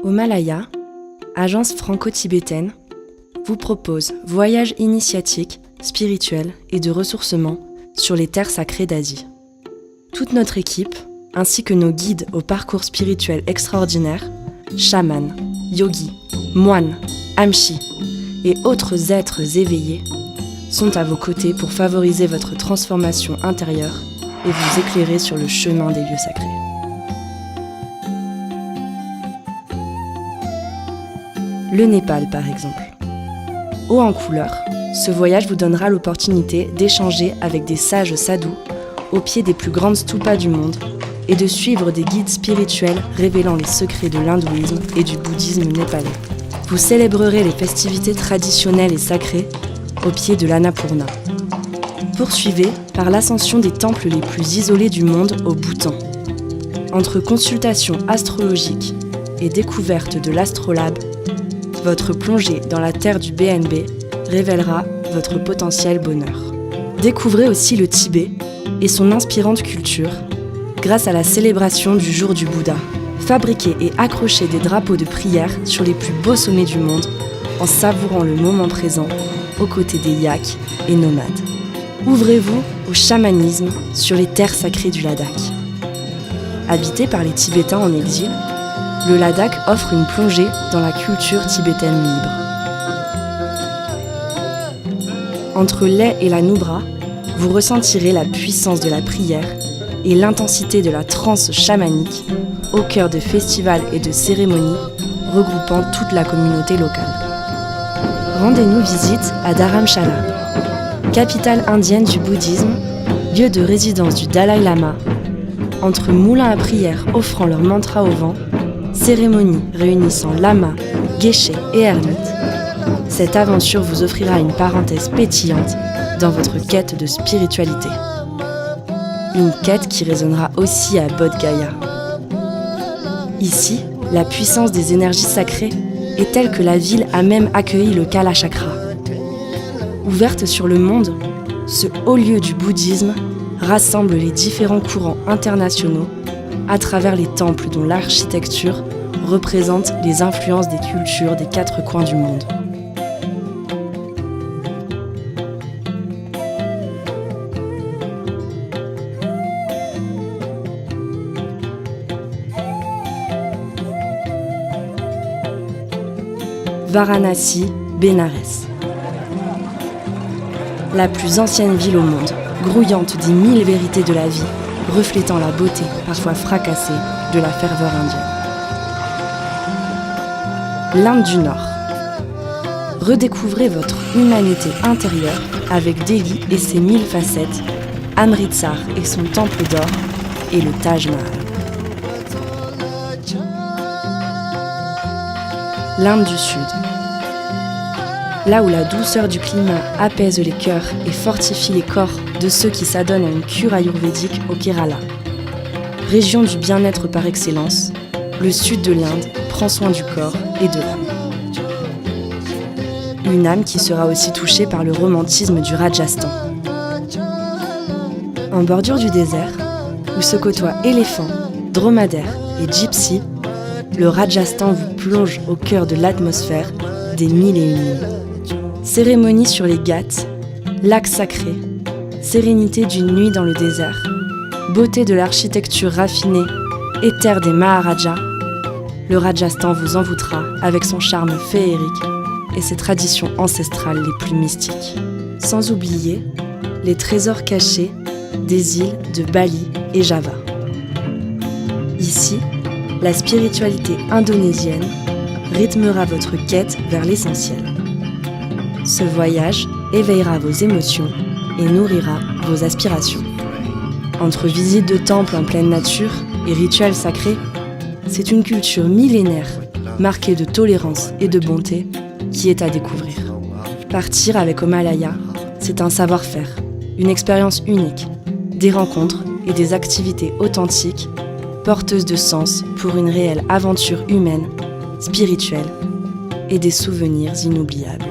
Himalaya, agence franco-tibétaine, vous propose voyages initiatiques, spirituels et de ressourcement sur les terres sacrées d'Asie. Toute notre équipe, ainsi que nos guides au parcours spirituel extraordinaire, chamans, yogis, moines, amchis et autres êtres éveillés, sont à vos côtés pour favoriser votre transformation intérieure et vous éclairer sur le chemin des lieux sacrés. Le Népal, par exemple. Haut en couleur, ce voyage vous donnera l'opportunité d'échanger avec des sages sadhus au pied des plus grandes stupas du monde et de suivre des guides spirituels révélant les secrets de l'hindouisme et du bouddhisme népalais. Vous célébrerez les festivités traditionnelles et sacrées au pied de l'Annapurna. Poursuivez par l'ascension des temples les plus isolés du monde au Bhoutan. Entre consultations astrologiques et découverte de l'astrolabe, votre plongée dans la terre du BNB révélera votre potentiel bonheur. Découvrez aussi le Tibet et son inspirante culture grâce à la célébration du jour du Bouddha. Fabriquez et accrochez des drapeaux de prière sur les plus beaux sommets du monde en savourant le moment présent aux côtés des yaks et nomades. Ouvrez-vous au chamanisme sur les terres sacrées du Ladakh. Habité par les Tibétains en exil, le Ladakh offre une plongée dans la culture tibétaine libre. Entre l'Aix et la Nubra, vous ressentirez la puissance de la prière et l'intensité de la transe chamanique au cœur de festivals et de cérémonies regroupant toute la communauté locale. Rendez-nous visite à Dharamshala, capitale indienne du bouddhisme, lieu de résidence du Dalai Lama, entre moulins à prière offrant leur mantra au vent, cérémonies réunissant lamas, geishés et ermites. Cette aventure vous offrira une parenthèse pétillante dans votre quête de spiritualité. Une quête qui résonnera aussi à Bodh Gaya. Ici, la puissance des énergies sacrées est telle que la ville a même accueilli le Kala Chakra. Ouverte sur le monde, ce haut lieu du bouddhisme rassemble les différents courants internationaux à travers les temples dont l'architecture représente les influences des cultures des 4 coins du monde. Varanasi, Bénarès. La plus ancienne ville au monde, grouillante des 1000 vérités de la vie, reflétant la beauté, parfois fracassée, de la ferveur indienne. L'Inde du Nord. Redécouvrez votre humanité intérieure avec Delhi et ses 1000 facettes, Amritsar et son temple d'or, et le Taj Mahal. L'Inde du Sud. Là où la douceur du climat apaise les cœurs et fortifie les corps de ceux qui s'adonnent à une cure ayurvédique au Kerala. Région du bien-être par excellence, le sud de l'Inde prend soin du corps et de l'âme. Une âme qui sera aussi touchée par le romantisme du Rajasthan. En bordure du désert, où se côtoient éléphants, dromadaires et gypsies, le Rajasthan vous plonge au cœur de l'atmosphère des 1001 nuits. Cérémonie sur les Ghats, lac sacré, sérénité d'une nuit dans le désert, beauté de l'architecture raffinée et terre des Maharajas, le Rajasthan vous envoûtera avec son charme féerique et ses traditions ancestrales les plus mystiques. Sans oublier les trésors cachés des îles de Bali et Java. Ici, la spiritualité indonésienne rythmera votre quête vers l'essentiel. Ce voyage éveillera vos émotions et nourrira vos aspirations. Entre visites de temples en pleine nature et rituels sacrés, c'est une culture millénaire, marquée de tolérance et de bonté, qui est à découvrir. Partir avec Himalaya, c'est un savoir-faire, une expérience unique, des rencontres et des activités authentiques, porteuses de sens pour une réelle aventure humaine, spirituelle et des souvenirs inoubliables.